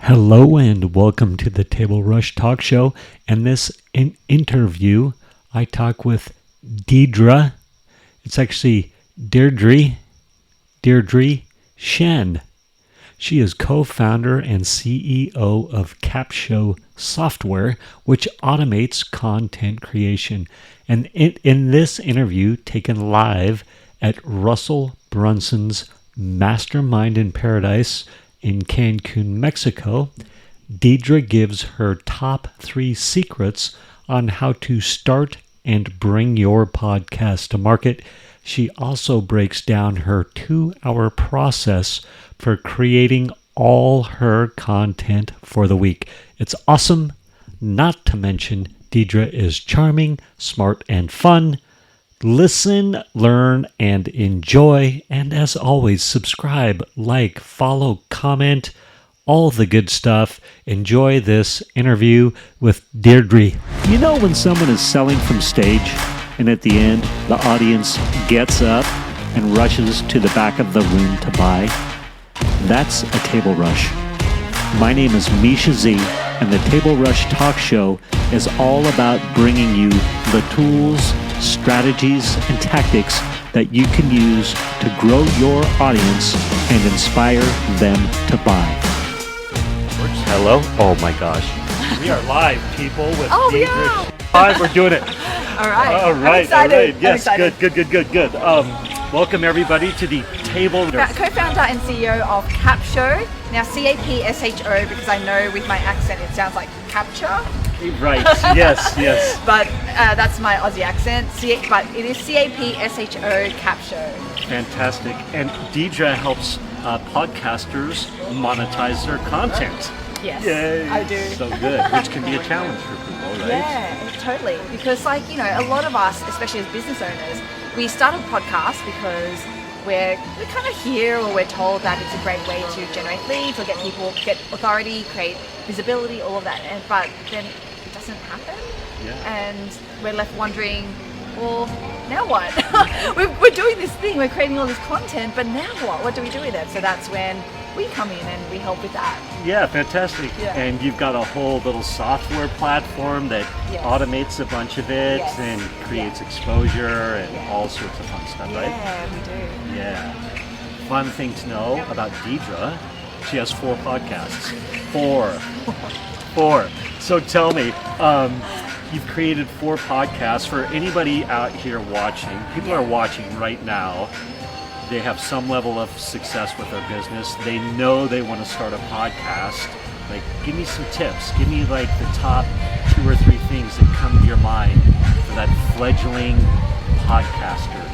Hello and welcome to the Table Rush Talk Show. And this interview, I talk with Deidre. It's actually Deirdre Tshien. She is co-founder and CEO of Capsho software, which automates content creation. And in this interview, taken live at Russell Brunson's Mastermind in Paradise in Cancun, Mexico, Deidre gives her top 3 secrets on how to start and bring your podcast to market. She also breaks down her 2-hour process for creating all her content for the week. It's awesome. Not to mention, Deidre is charming, smart, and fun. Listen, learn, and enjoy. And as always, subscribe, like, follow, comment, all the good stuff. Enjoy this interview with Deirdre. You know when someone is selling from stage and at the end, the audience gets up and rushes to the back of the room to buy? That's a table rush. My name is Mischa Z, and the Table Rush Talk Show is all about bringing you the tools, strategies, and tactics that you can use to grow your audience and inspire them to buy. Hello? Oh my gosh. We are live, people, with Deidre. Live, we're doing it. All right. All right. I'm excited. Yes, good. Welcome everybody to the Table. Co-founder and CEO of Capsho. Now Capsho, because I know with my accent it sounds like capture. Right. Yes. But that's my Aussie accent. But it is Capsho, Capsho. Fantastic. And Deidre helps podcasters monetize their content. Yes, Yay. I do. So good, which can be a challenge for people, right? Yeah, totally. Because a lot of us, especially as business owners, we start a podcast because we're kind of here, or we're told that it's a great way to generate leads or get authority, create visibility, all of that. But then it doesn't happen. Yeah. And we're left wondering, well, now what? we're doing this thing, we're creating all this content, but now what? What do we do with it? So that's when we come in and we help with that. Yeah, fantastic. Yeah. And you've got a whole little software platform that automates a bunch of it and creates exposure and all sorts of fun stuff, right? Yeah, we do. Yeah. Fun thing to know about Deidre, she has 4 podcasts. 4. So tell me, you've created 4 podcasts. For anybody out here watching, people are watching right now. They have some level of success with their business. They know they want to start a podcast. Like, give me some tips. Give me like the top 2 or 3 things that come to your mind for that fledgling podcaster.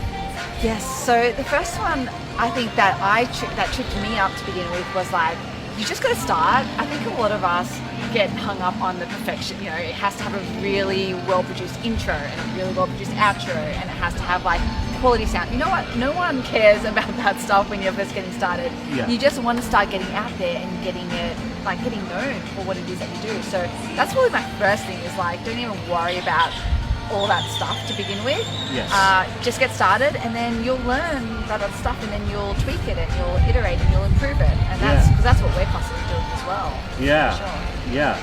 Yes. So the first one, I think that that tripped me up to begin with was like, you just got to start. I think a lot of us get hung up on the perfection. It has to have a really well-produced intro and a really well-produced outro, and it has to have like quality sound. You know what? No one cares about that stuff when you're first getting started. Yeah. You just want to start getting out there and getting known for what it is that you do. So that's probably my first thing is like, don't even worry about all that stuff to begin with. Yes. Just get started, and then you'll learn that other stuff, and then you'll tweak it and you'll iterate and you'll improve it. And that's what we're constantly doing as well. Yeah. Sure. Yeah.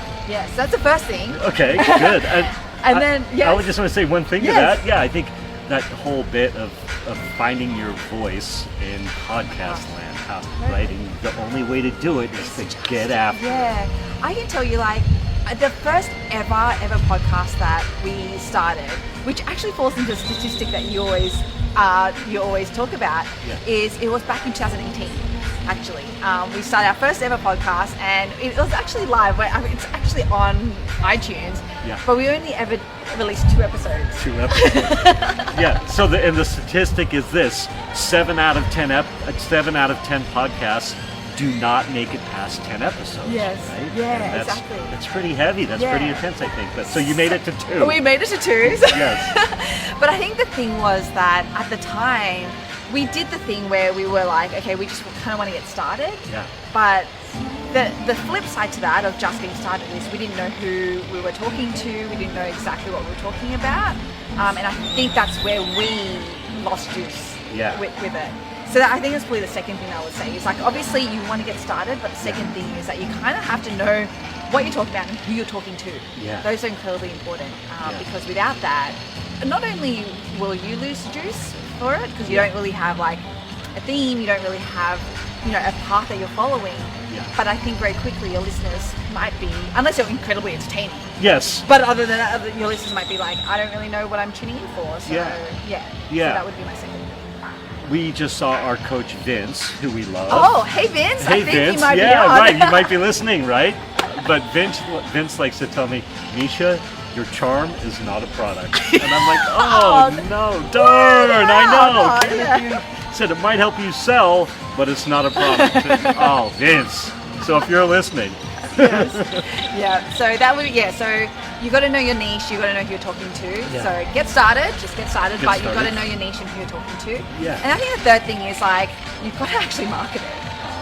So that's the first thing. Okay, good. I would just want to say one thing to that. Yeah, I think that whole bit of finding your voice in podcast land, right? And the only way to do it is to get after it. Yeah, I can tell you, like, the first ever podcast that we started, which actually falls into a statistic that you always talk about, is it was back in 2018. Actually, we started our first ever podcast, and it was actually live. It's actually on iTunes, but we only ever released 2 episodes. 2 episodes. Yeah. So the statistic is this: 7 out of 10 podcasts do not make it past 10 episodes. Yes. Right? Yeah. Exactly. That's pretty heavy. That's pretty intense, I think. But so you made it to 2. We made it to 2. Yes. But I think the thing was that at the time, we did the thing where we were like, okay, we just kind of want to get started. Yeah. But the flip side to that of just getting started is we didn't know who we were talking to. We didn't know exactly what we were talking about. And I think that's where we lost juice with it. So I think that's probably the second thing I would say. Is like, obviously you want to get started, but the second thing is that you kind of have to know what you're talking about and who you're talking to. Yeah. Those are incredibly important because without that, not only will you lose juice for it, because you don't really have like a theme, you don't really have, you know, a path that you're following. Yeah. But I think very quickly your listeners might be, unless you're incredibly entertaining. Yes. But other than that, your listeners might be like, I don't really know what I'm tuning in for. So Yeah. So that would be my second thing. We just saw our coach Vince, who we love. Oh, hey Vince. Hey I think Vince. you might be Yeah, on. right. You might be listening, right? But Vince likes to tell me, Mischa, your charm is not a product. And I'm like, oh no, darn, I know. Said it might help you sell, but it's not a product. Oh, Vince. So if you're listening. Yes. Yeah. So that would so you got to know your niche. You got to know who you're talking to. Yeah. So get started. Just get started. But you got to know your niche and who you're talking to. Yeah. And I think the third thing is like you've got to actually market it.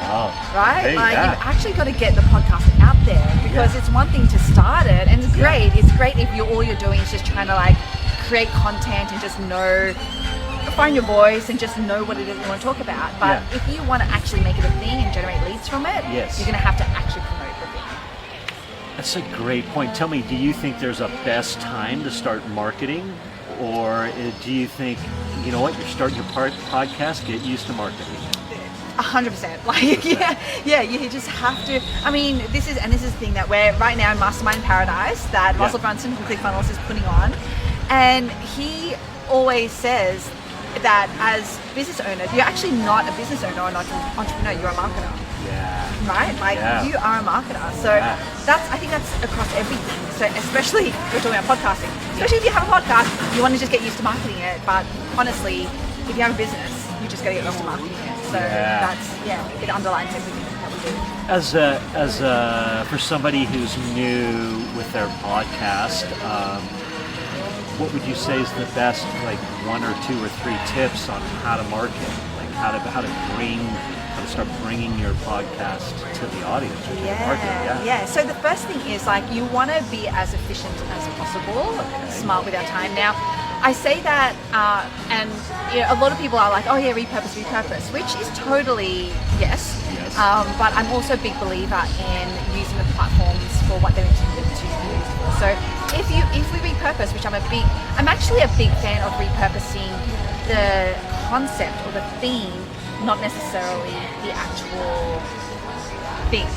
Oh. Right? Hey, like yeah. you've actually got to get the podcast out there because it's one thing to start it, and it's great. It's great if all you're doing is just trying to like create content and just find your voice and just know what it is you want to talk about. But if you want to actually make it a thing and generate leads from it, you're going to have to actually promote the thing. That's a great point. Tell me, do you think there's a best time to start marketing? Or do you think, you know what, you're starting your podcast, get used to marketing? 100%. Like, you just have to. I mean, this is the thing that we're right now in Mastermind Paradise that Russell Brunson from ClickFunnels is putting on. And he always says that as business owners, you're actually not a business owner or not an entrepreneur, you're a marketer. Yeah. Right? Like you are a marketer. So I think that's across everything. So especially we're talking about podcasting. Especially if you have a podcast, you want to just get used to marketing it. But honestly, if you have a business, you just got to get used to marketing it. So it underlines everything that we do. As for somebody who's new with their podcast, what would you say is the best, like 1 or 2 or 3 tips on how to market, like how to start bringing your podcast to the audience? So the first thing is like you want to be as efficient as possible, smart with our time. Now, I say that, and a lot of people are like, oh yeah, repurpose, which is totally yes. But I'm also a big believer in using the platforms for what they're intended to be used for. So if we repurpose, which I'm actually a big fan of repurposing the concept or the theme, not necessarily the actual thing.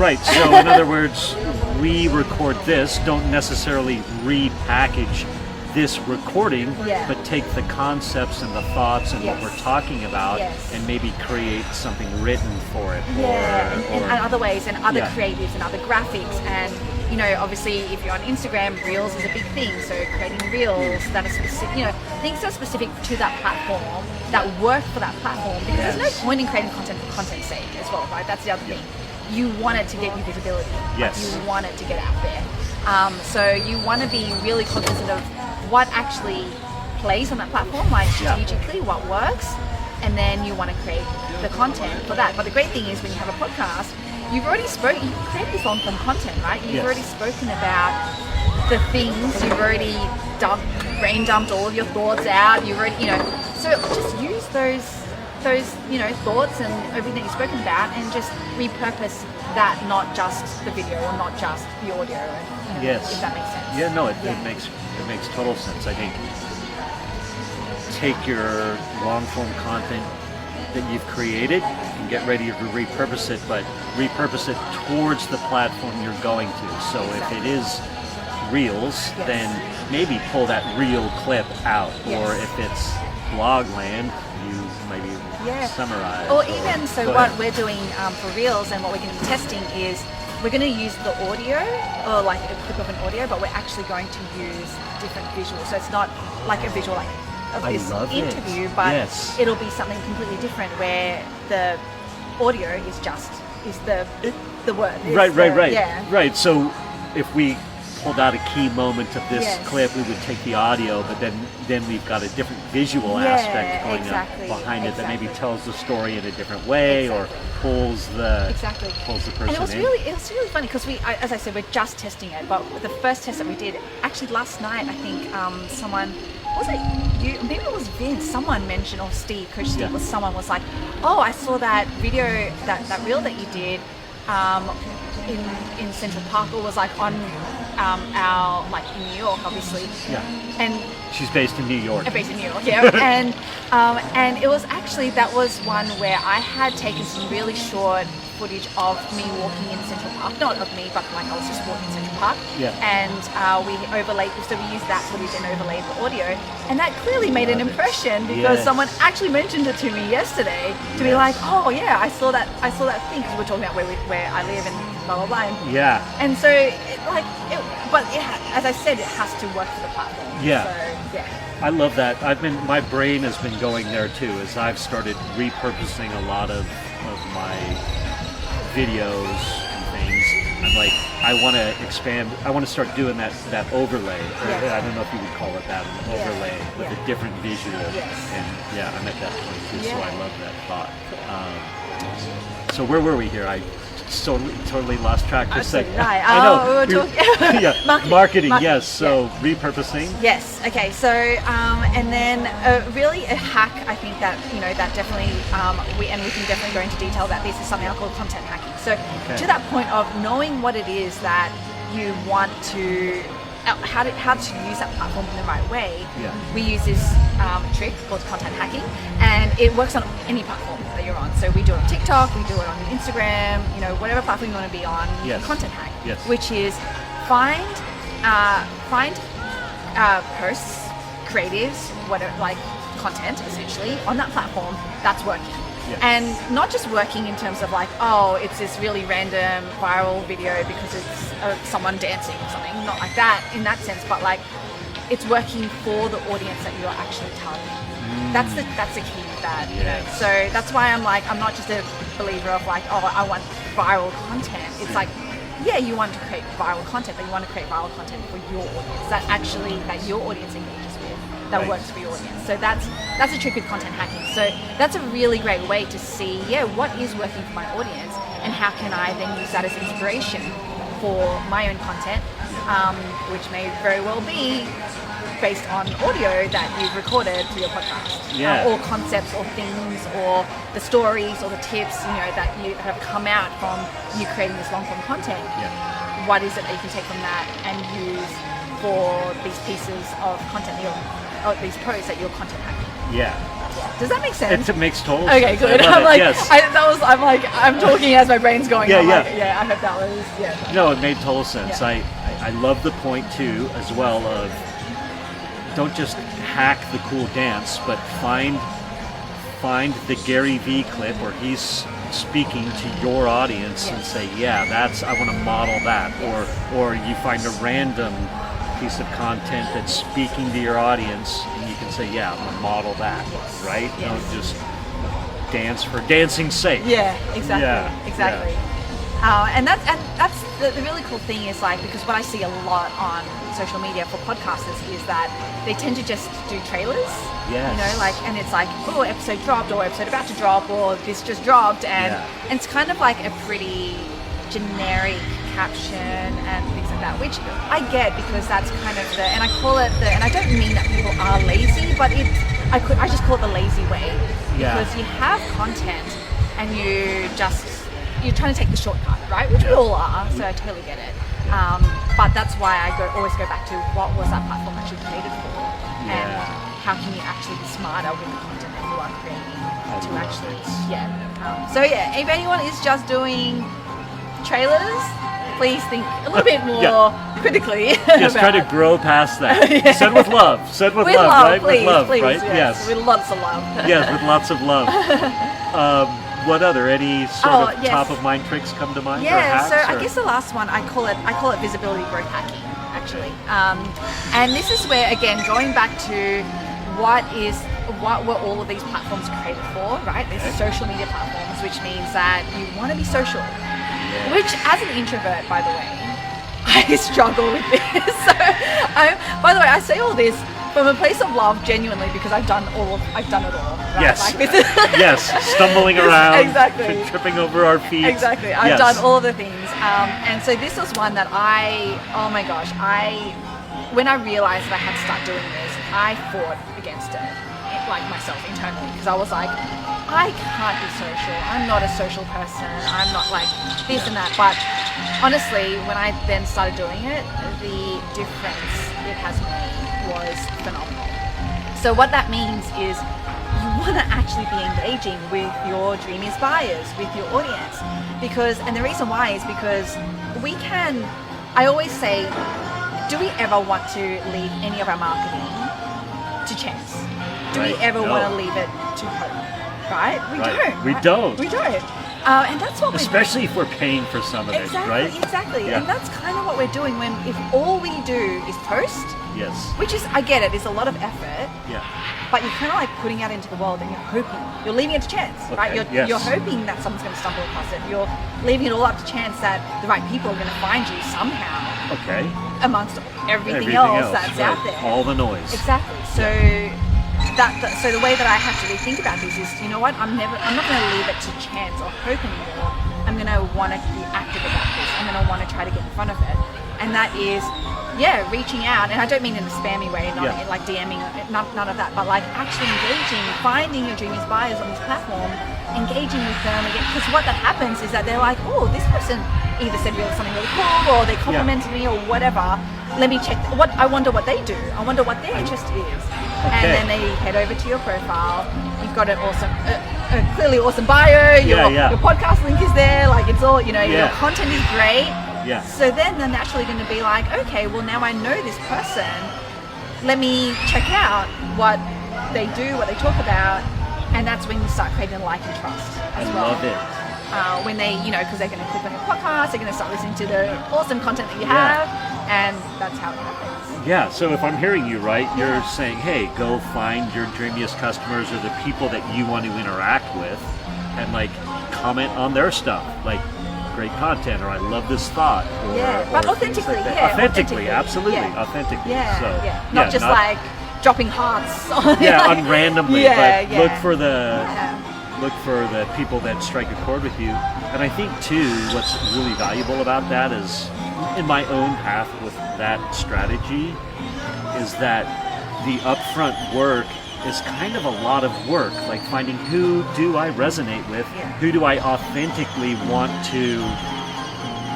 Right. So in other words, we record this, don't necessarily repackage this recording, but take the concepts and the thoughts and what we're talking about and maybe create something written for it. And other ways and other creatives and other graphics. And obviously if you're on Instagram, Reels is a big thing. So creating Reels that are specific, things that are specific to that platform, that work for that platform. Because there's no point in creating content for content's sake as well, right? That's the other thing. You want it to get you visibility. Like you want it to get out there. So you want to be really cognizant of what actually plays on that platform, like strategically, what works, and then you want to create the content for that. But the great thing is when you have a podcast, you've created this long-form content, right? You've already spoken about the things, you've already brain dumped all of your thoughts out, you've already, so just use those thoughts and everything you've spoken about and just repurpose that, not just the video or not just the audio, if that makes sense. Yeah, no, it makes total sense. I think take your long form content that you've created and get ready to repurpose it, but repurpose it towards the platform you're going to. So if it is Reels, then maybe pull that reel clip out, or if it's Blogland, you maybe summarize. Or even what we're doing for Reels and what we're going to be testing is we're going to use the audio or like a clip of an audio, but we're actually going to use different visuals. So it's not like a visual of this interview, but it'll be something completely different where the audio is the word. Right. So if we pulled out a key moment of this clip, we would take the audio, but then we've got a different visual aspect going on behind it that maybe tells the story in a different way or pulls the person and it was in. really funny because as I said, we're just testing it, but the first test that we did actually last night, I think someone was it you? Maybe it was Vince. Someone mentioned, or Steve, Coach Steve, Yeah. someone was like, "Oh, I saw that video, that reel that you did, in Central Park, or was like on our like in New York, obviously." Yeah. And She's based in New York. based in New York, yeah. And it was actually, that was one where I had taken some really short footage of me walking in Central Park, not of me, but like I was just walking in Central Park. Yeah. And we overlaid, so we used that footage and overlaid the audio, and that clearly made an impression because Yes. someone actually mentioned it to me yesterday to be like, "Oh yeah, I saw that thing," because we're talking about where I live and blah blah blah. Yeah. And so, as I said, it has to work for the platform. Yeah. So, yeah. I love that. My brain has been going there too, as I've started repurposing a lot of my videos and things. I'm like, I want to expand. I want to start doing that overlay. Or, Yeah. I don't know if you would call it that, an overlay with a different visual. Yes. And yeah, I'm at that point too, so Yeah. I love that thought. So where were we here? I totally lost track for a second. Right. I know. We were talking Yeah. Marketing. Yes. Yeah. So repurposing. Yes. Okay. So, and then really a hack, I think that that definitely we can definitely go into detail about this, is something I call content hacking. So, to that point of knowing what it is that you want to, how to use that platform in the right way. Yeah. We use this trick called content hacking, and it works on any platform that you're on. So we do it on TikTok, we do it on Instagram, whatever platform you want to be on. You can Yes. content hack, Yes. which is find posts, creatives, whatever, like content essentially on that platform that's working. Yeah. And not just working in terms of like, oh, it's this really random viral video because it's someone dancing or something, not like that in that sense, but like it's working for the audience that you're actually targeting. That's the key to that. Yes. So that's why I'm not just a believer of like, oh, I want viral content. It's like, yeah, you want to create viral content, but you want to create viral content for your audience that your audience engages with, that works for your audience. So that's a trick with content hacking. So that's a really great way to see, what is working for my audience, and how can I then use that as inspiration for my own content, which may very well be based on audio that you've recorded for your podcast, or concepts or things or the stories or the tips, that you have come out from you creating this long form content. Yeah. What is it that you can take from that and use for these pieces of content these posts that you're content hacking? Yeah. Does that make sense? It makes total Okay, sense. good. I love I'm it. like, Yes. I'm talking as my brain's going. Yeah, I'm yeah. like, I hope that was, No, it made total sense. Yeah. I love the point too, as well, of don't just hack the cool dance, but find the Gary V clip where he's speaking to your audience and say, I want to model that, or you find a random piece of content that's speaking to your audience and you can say, I'm going to model that, right? Yes. Don't just dance for dancing's sake. Yeah, exactly. Yeah, Exactly. And that's the really cool thing is like, because what I see a lot on social media for podcasters is that they tend to just do trailers. Yes. And it's like, oh, episode dropped, or episode about to drop, or this just dropped, and it's kind of like a pretty generic caption and things like that, which I get, because that's kind of and I call it and I don't mean that people are lazy, but I just call it the lazy way, because you have content and you're trying to take the shortcut, right? Which we all are, so I totally get it. But that's why I always go back to what was that platform actually created for, and how can you actually be smarter with the content that you are creating to actually, so if anyone is just doing trailers, please think a little bit more critically. Just try to grow past that. Said with love. Said with love, right? Please, with love, please, right? Yes. With lots of love. Yes, with lots of love. What other? Any sort of top of mind tricks come to mind? Yeah, or hacks, so or? I guess the last one I call it visibility growth hacking, actually. And this is where, again, going back to what were all of these platforms created for, right? These social media platforms, which means that you want to be social. Which, as an introvert, by the way, I struggle with this. So, by the way, I say all this from a place of love, genuinely, because I've done it all. Right? Yes. Like this is Yes. Stumbling around. Exactly. Tripping over our feet. Exactly. I've done all of the things. And so this was one that I when I realized that I had to start doing this, I fought against it, like myself internally, because I was like, I can't be social. I'm not a social person. I'm not like this and that. But honestly, when I then started doing it, the difference it has made was phenomenal. So what that means is you want to actually be engaging with your dreamiest buyers, with your audience, and the reason why is because I always say, do we ever want to leave any of our marketing to chance? Do we ever want to leave it to hope? Right? We don't. We don't. And that's what especially if we're paying for some of it, right? Exactly. Yeah. And that's kind of what we're doing if all we do is post. Yes. Which is, I get it, it's a lot of effort. Yeah. But you're kind of like putting out into the world and you're leaving it to chance, right? You're hoping that someone's going to stumble across it. You're leaving it all up to chance that the right people are going to find you somehow. Okay. Amongst everything else that's right. out there. All the noise. Exactly. So so the way that I have to rethink about this is, you know what? I'm not going to leave it to chance or hope anymore. I'm going to want to be active about this. I'm going to want to try to get in front of it, and that is. Yeah, reaching out, and I don't mean in a spammy way, not like DMing, none of that, but like actually engaging, finding your dreamiest buyers on this platform, engaging with them again. Because what that happens is that they're like, oh, this person either said something really cool, or they complimented me, or whatever. Let me check. I wonder what they do. I wonder what their interest is. Okay. And then they head over to your profile. You've got an awesome, clearly awesome bio. Your podcast link is there. Like it's all, your content is great. Yeah. So then they're naturally going to be like, okay, well now I know this person. Let me check out what they do, what they talk about, and that's when you start creating like and trust as well. I love it. When they, because they're going to click on your podcast, they're going to start listening to the awesome content that you have, and that's how it happens. Yeah. So if I'm hearing you right, you're saying, hey, go find your dreamiest customers or the people that you want to interact with, and like comment on their stuff, like. Great content, or I love this thought, but authentically, like authentically, absolutely, authentically. Not just like dropping hearts on on randomly, but look for the people that strike a chord with you. And I think too, what's really valuable about that is, in my own path with that strategy, is that the upfront work is kind of a lot of work, like finding who do I resonate with, who do I authentically want to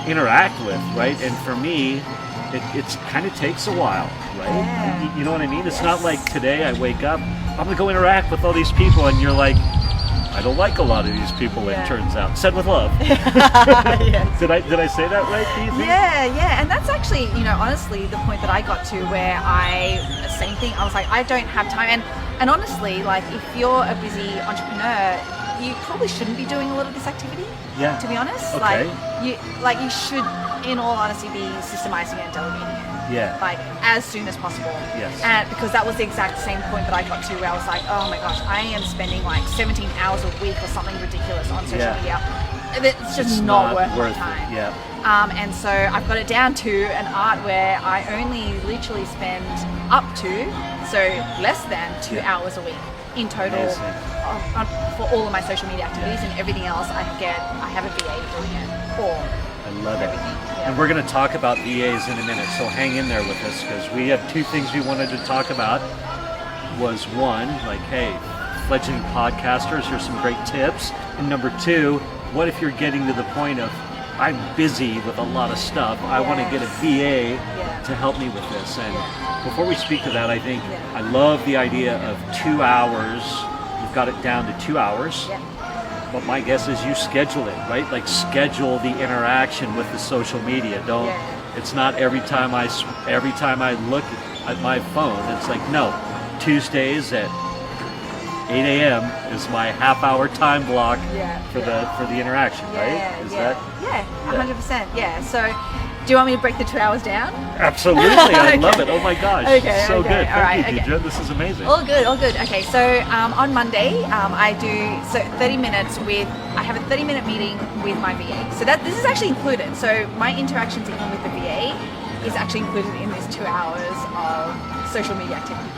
interact with, right? And for me, it kind of takes a while, right? You know what I mean? It's not like today I wake up, I'm gonna go interact with all these people, and you're like, I don't like a lot of these people, it turns out. Said with love. Yes. Did I say that right, do you think? Yeah. And that's actually, honestly, the point that I got to where same thing, I was like, I don't have time. And honestly, like, if you're a busy entrepreneur, you probably shouldn't be doing a lot of this activity. Yeah. To be honest. Okay. You should, in all honesty, be systemizing and delegating it. Yeah. Like, as soon as possible. Yes. And because that was the exact same point that I got to where I was like, oh my gosh, I am spending like 17 hours a week or something ridiculous on social media. It's just not worth my time. Yeah. And so I've got it down to an art where I only literally spend up to, so less than 2 hours a week in total for all of my social media activities, and everything else I have a VA doing it for. I love everything. it. And we're going to talk about VAs in a minute, so hang in there with us, because we have two things we wanted to talk about. Was one, like, hey, fledgling podcasters, here's some great tips. And number two, what if you're getting to the point of, I'm busy with a lot of stuff, I want to get a VA to help me with this. And before we speak to that, I think I love the idea of 2 hours. You've got it down to 2 hours. But my guess is you schedule it, right? Like, schedule the interaction with the social media. Don't. It's not every time I look at my phone. It's like, no, Tuesdays at 8 a.m. is my half-hour time block for the interaction, right? Is that? 100%. Yeah. So, do you want me to break the 2 hours down? Absolutely. I love it. Oh my gosh. Okay. So good. Thank you, Okay. Deidre. This is amazing. All good. Okay. So on Monday, I do 30 minutes with. I have a 30-minute meeting with my VA. So this is actually included. So my interactions even with the VA is actually included in these 2 hours of social media activity.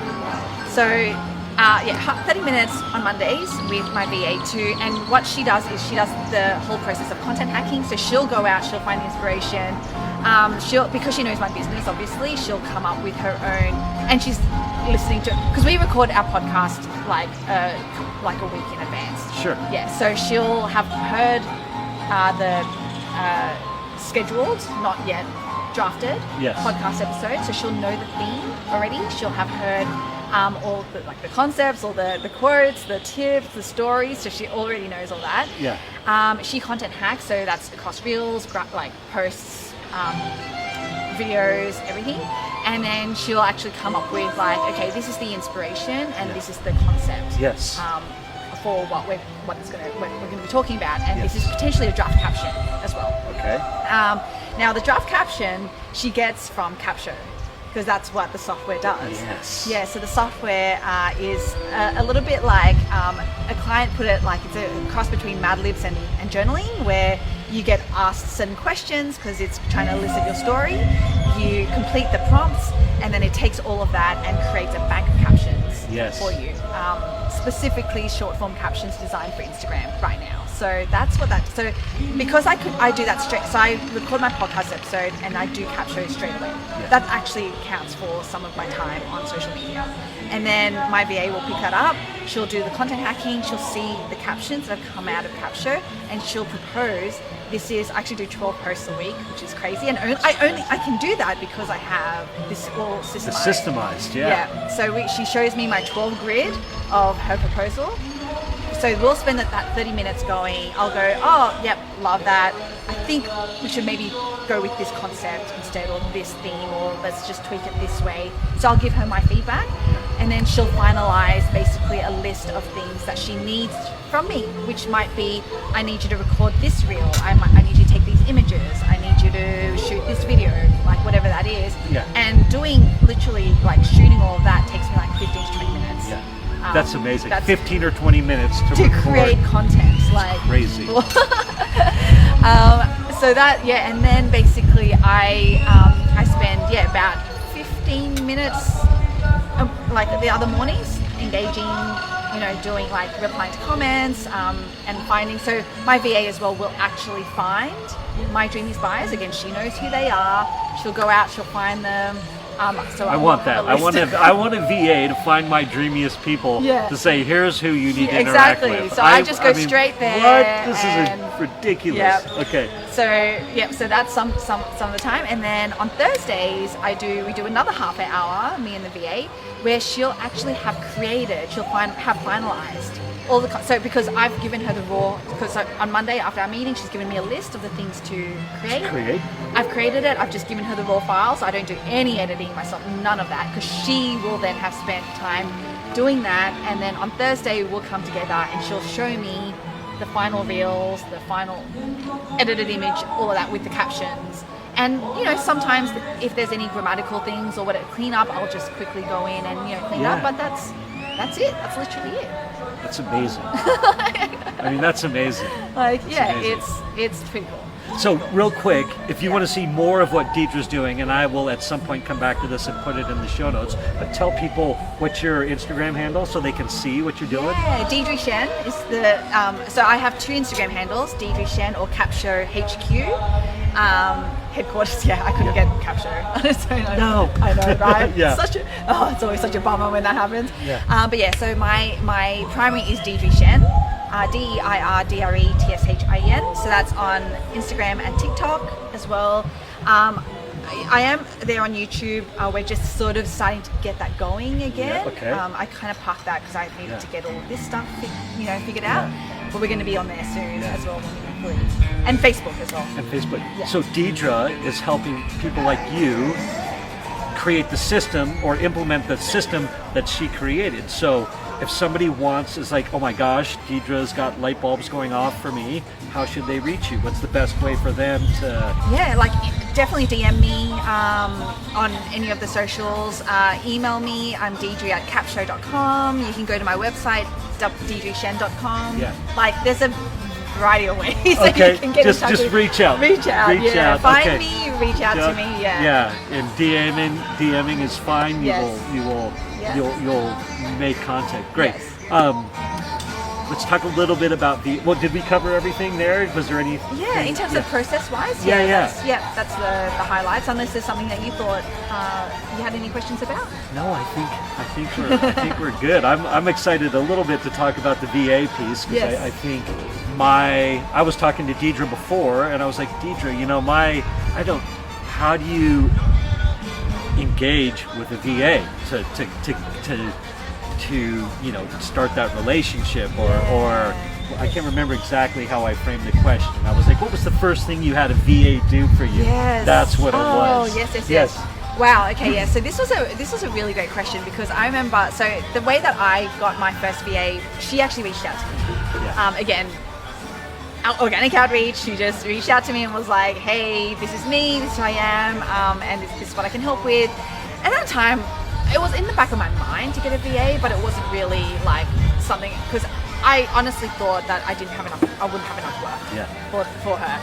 So. 30 minutes on Mondays with my VA too, and what she does is she does the whole process of content hacking. So she'll go out, she'll find the inspiration, she'll, because she knows my business, obviously, she'll come up with her own, and she's listening to, because we record our podcast like a week in advance. Sure. Yeah, so she'll have heard the scheduled, not yet drafted podcast episode, so she'll know the theme already. She'll have heard all the, like the concepts, all the quotes, the tips, the stories, so she already knows all that. Yeah. She content hacks, so that's across reels, like posts, videos, everything. And then she'll actually come up with like, okay, this is the inspiration and this is the concept. Yes. For what we're going to be talking about, and this is potentially a draft caption as well. Okay. Now the draft caption she gets from Capsho, because that's what the software does. Yes. Yeah. So the software is a little bit like a client put it like it's a cross between Mad Libs and journaling, where you get asked certain questions because it's trying to elicit your story. You complete the prompts, and then it takes all of that and creates a bank of captions for you. Specifically short form captions designed for Instagram right now. So that's what that, so because I do that straight, so I record my podcast episode and I do Capsho straight away. That actually counts for some of my time on social media. And then my VA will pick that up, she'll do the content hacking, she'll see the captions that have come out of Capsho, and she'll propose, this is, I actually do 12 posts a week, which is crazy, and I can do that because I have this all systemized. The systemized, yeah. So she shows me my 12 grid of her proposal. So we'll spend that 30 minutes going, I'll go, oh, yep, love that. I think we should maybe go with this concept instead, or this theme, or let's just tweak it this way. So I'll give her my feedback, and then she'll finalize basically a list of things that she needs from me, which might be, I need you to record this reel, I need you to take these images, I need you to shoot this video, like whatever that is. And doing literally like shooting all of that takes me like 15 to 20 minutes. That's amazing. That's 15 or 20 minutes to create content. Like crazy. So that, and then basically I spend about 15 minutes like the other mornings engaging, doing like replying to comments and finding. So my VA as well will actually find my dreamies buyers. Again, she knows who they are. She'll go out, she'll find them. So I want that. I want a VA to find my dreamiest people to say, here's who you need to interact with. So I just go straight there. What? This is ridiculous. Okay. So that's some of the time, and then on Thursdays we do another half an hour, me and the VA, where she'll actually have created, have finalized all the, so because I've given her the raw, because on Monday after our meeting, she's given me a list of the things to create. I've created it, I've just given her the raw files, so I don't do any editing myself, none of that, because she will then have spent time doing that, and then on Thursday we'll come together and she'll show me the final reels, the final edited image, all of that with the captions. And sometimes if there's any grammatical things or whatever, clean up, I'll just quickly go in and clean up, but that's it, that's literally it. That's amazing. I mean, that's amazing. It's pretty cool. So real quick, if you want to see more of what Deidre's doing, and I will at some point come back to this and put it in the show notes, but tell people what's your Instagram handle so they can see what you're doing. Yeah, Deidre Tshien is the, so I have two Instagram handles, Deidre Tshien or Capsho HQ. Headquarters, I couldn't get Capsho on its own. No. I know, right? It's always such a bummer when that happens. So my primary is Deidre Tshien, DeirdreTshin. So that's on Instagram and TikTok as well. I am there on YouTube. We're just sort of starting to get that going again. I kind of parked that because I needed to get all of this stuff figured out. But we're going to be on there soon as well. And Facebook as well. And Facebook. So Deidre is helping people like you create the system or implement the system that she created. So if somebody is like, oh my gosh, Deidre's got light bulbs going off for me, how should they reach you? What's the best way for them to... definitely DM me on any of the socials. Email me, I'm Deidre at capsho.com. You can go to my website, deidretshien.com. There's a variety of ways that you can get in touch with. Reach out. Find me, reach out to me. And DMing is fine. You'll make contact. Great. let's talk a little bit about well, did we cover everything there? Was there any? Yeah, in terms of process-wise, that's the highlights. Unless there's something that you thought you had any questions about. No, I think we're good. I'm excited a little bit to talk about the VA piece because I think I was talking to Deidre before, and I was like, Deidre, how do you engage with a VA to start that relationship or I can't remember exactly how I framed the question. I was like, what was the first thing you had a VA do for you? Yes. That's what it was. Oh, yes. Wow, okay, yeah. So this was a really great question because I remember, so the way that I got my first VA, she actually reached out to me. Yeah. Again, organic outreach. She just reached out to me and was like, hey, this is me, this is who I am, and this is what I can help with. At that time, it was in the back of my mind to get a VA, but it wasn't really like something, because I honestly thought that I wouldn't have enough work for her.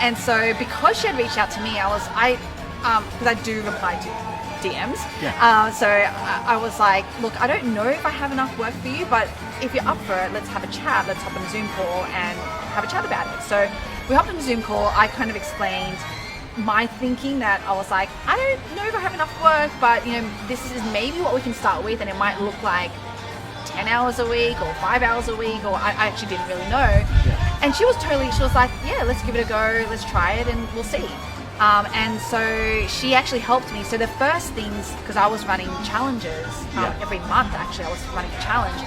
And so because she had reached out to me, because I do reply to DMs. So I was like, look, I don't know if I have enough work for you, but if you're up for it, let's have a chat. Let's hop on a Zoom call and have a chat about it. So we hopped on a Zoom call. I kind of explained my thinking that I was like, I don't know if I have enough work, but this is maybe what we can start with, and it might look like 10 hours a week or 5 hours a week, or I actually didn't really know. And she was like, yeah, let's give it a go, let's try it and we'll see. And so she actually helped me. So the first things, because I was running challenges every month, actually I was running a challenge.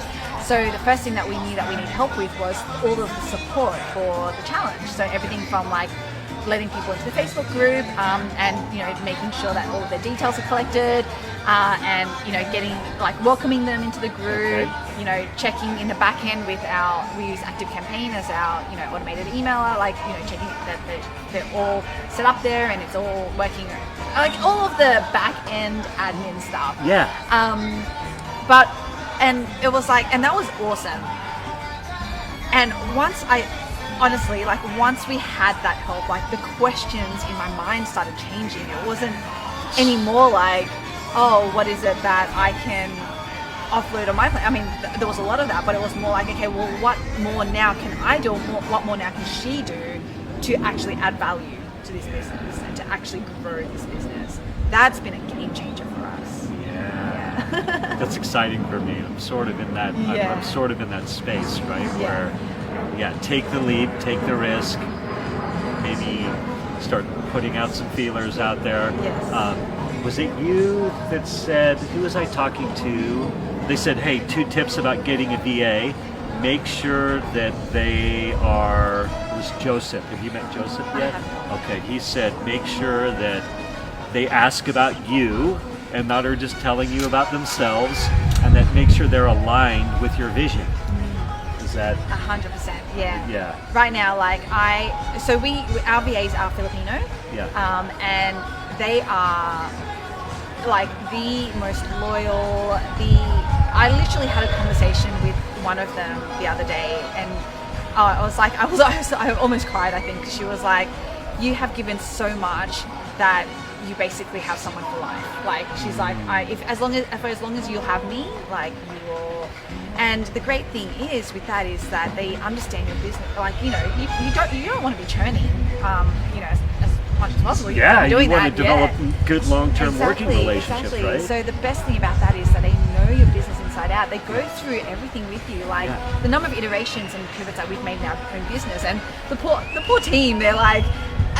So the first thing that we knew that we needed help with was all of the support for the challenge. So everything from like letting people into the Facebook group, and making sure that all of their details are collected, and getting welcoming them into the group, checking in the back end with we use ActiveCampaign as our automated emailer, checking that they're all set up there and it's all working, like all of the back end admin stuff. And it was and that was awesome. And once once we had that help, the questions in my mind started changing. It wasn't anymore like, oh, what is it that I can offload on my plate? I mean, there was a lot of that, but it was more like, okay, well, what more now can I do? What more now can she do to actually add value to this business and to actually grow this business? That's been a game changer for us. Yeah. That's exciting for me. I'm sort of in that. I'm sort of in that space, right? Where, take the leap, take the risk, maybe start putting out some feelers out there. Was it you that said, who was I talking to? They said, hey, 2 tips about getting a VA. Make sure that it was Joseph. Have you met Joseph yet? Okay, he said, make sure that they ask about you and not are just telling you about themselves, and that make sure they're aligned with your vision. Is that 100%? Yeah. Right now, our VAs are Filipino. And they are the most loyal. I literally had a conversation with one of them the other day, and I almost cried. I think she was like, "You have given so much that you basically have someone for life." She's like, as long as you'll have me, you will. And the great thing is with that is that they understand your business. You don't want to be churning, as much as possible. You want to develop good long-term working relationships, right? So the best thing about that is that they know your business inside out. They go through everything with you, the number of iterations and pivots that we've made in our own business. And the poor team, they're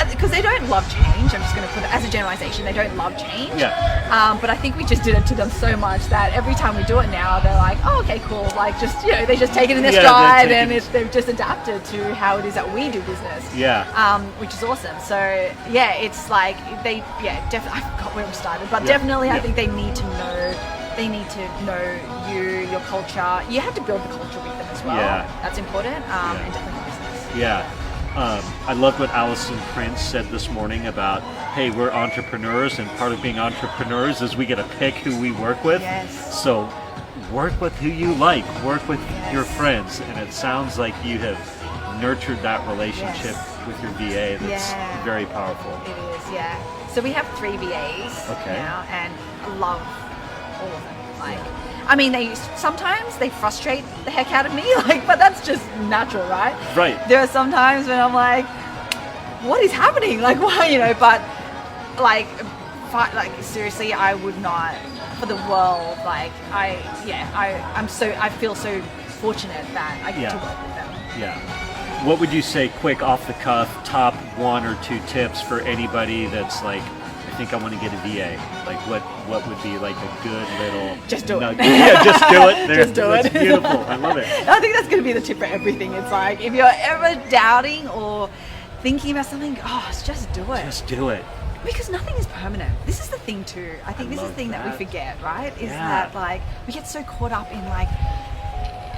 because they don't love change. I'm just going to put it as a generalization. They don't love change. But I think we just did it to them so much that every time we do it now, they're like, oh, okay, cool. They just take it in their stride, and they've just adapted to how it is that we do business. Which is awesome. So it's definitely. I forgot where we started, but definitely I think they need to know. They need to know you, your culture. You have to build the culture with them as well. That's important, and definitely business. I loved what Allison Prince said this morning about, hey, we're entrepreneurs, and part of being entrepreneurs is we get to pick who we work with. So work with who you like, work with your friends, and it sounds like you have nurtured that relationship with your VA. That's very powerful. It is, So we have 3 VAs now, and I love all of them. I mean, sometimes they frustrate the heck out of me, like, but that's just natural, right? Right. There are some times when I'm like, what is happening? Like, why, but like seriously, I would not for the world. Like, I feel so fortunate that I get to work with them. Yeah. What would you say, quick off the cuff, top 1 or 2 tips for anybody that's like, I think I want to get a VA? Like, what would be like a good little... Just do it. Yeah, just do it. There. Just do it. That's beautiful. I love it. I think that's going to be the tip for everything. It's like, if you're ever doubting or thinking about something, just do it. Just do it. Because nothing is permanent. This is the thing too. I think this is the thing that we forget, right? Is that like, we get so caught up in like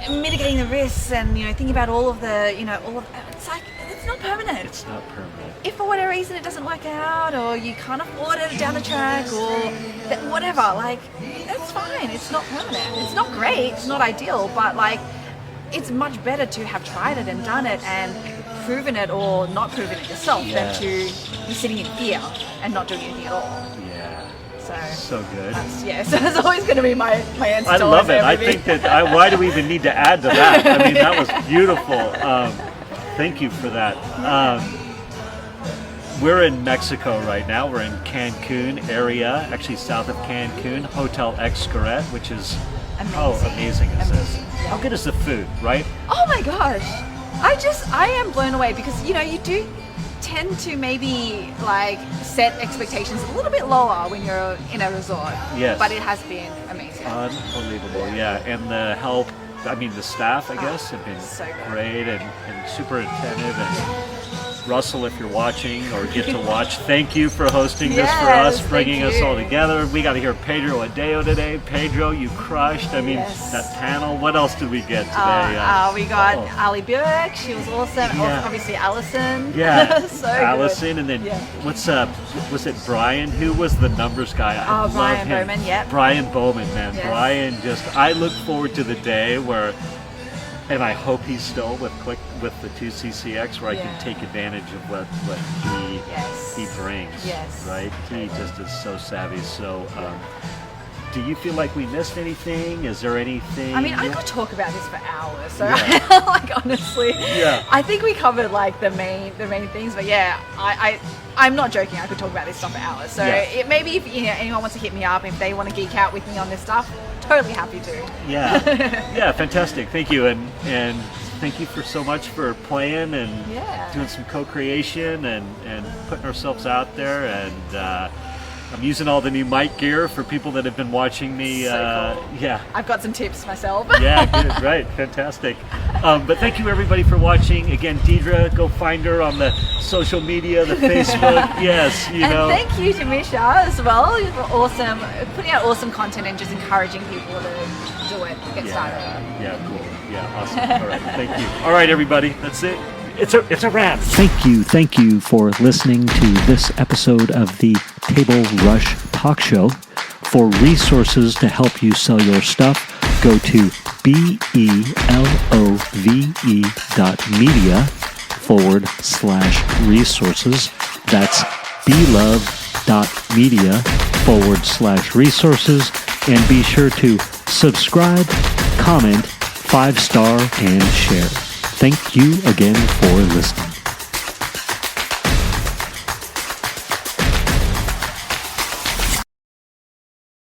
mitigating the risks and, thinking about all of the, it's like, it's not permanent. It's not permanent. If for whatever reason it doesn't work out, or you can't afford it down the track, or whatever, like, that's fine. It's not permanent. It's not great. It's not ideal, but like, it's much better to have tried it and done it and proven it or not proven it yourself than to be sitting in fear and not doing anything at all. Yeah. So good. So that's always going to be my answer. I love it. I think that, why do we even need to add to that? I mean, that was beautiful. Thank you for that. We're in Mexico right now. We're in Cancun area, actually south of Cancun, Hotel Xcaret, which is how amazing is this? How good is the food, right? Oh my gosh. I am blown away because, you do tend to maybe like set expectations a little bit lower when you're in a resort. Yes. But it has been amazing. Unbelievable, yeah. And the help, the staff, I guess, have been so great and super attentive. And Russell, if you're watching or get to watch, thank you for hosting this for us, bringing us all together. We got to hear Pedro Adeo today. Pedro, you crushed. I mean, that panel. What else did we get today? We got Ali Burke. She was awesome. Yeah. Obviously, Allison. Yeah, so Allison. good. And then what's was it Brian? Who was the numbers guy? I love Brian him. Bowman. Yeah. Brian Bowman, man. Yes. Brian I look forward to the day where. And I hope he's still with the 2CCX where I can take advantage of what he brings. Yes. Right? He just is so savvy. So, do you feel like we missed anything? Is there anything? I mean, I could talk about this for hours. So, like, honestly, I think we covered like the main things. But I'm not joking. I could talk about this stuff for hours. So maybe if anyone wants to hit me up, if they want to geek out with me on this stuff, totally happy to. Yeah, fantastic. Thank you, and thank you for so much for playing and doing some co-creation and putting ourselves out there. And I'm using all the new mic gear for people that have been watching me. So cool. Yeah, I've got some tips myself. Yeah, good, right, fantastic. But thank you everybody for watching. Again, Deidre, go find her on the social media, the Facebook. Yes, and thank you to Mischa as well for putting out awesome content and just encouraging people to do it, get started. Yeah, cool. Yeah, awesome. All right, thank you. All right, everybody, that's it. It's a wrap. Thank you for listening to this episode of the Table Rush Talk Show. For resources to help you sell your stuff, go to belove.media/resources. That's belove.media/resources. And be sure to subscribe, comment, 5-star, and share. Thank you again for listening.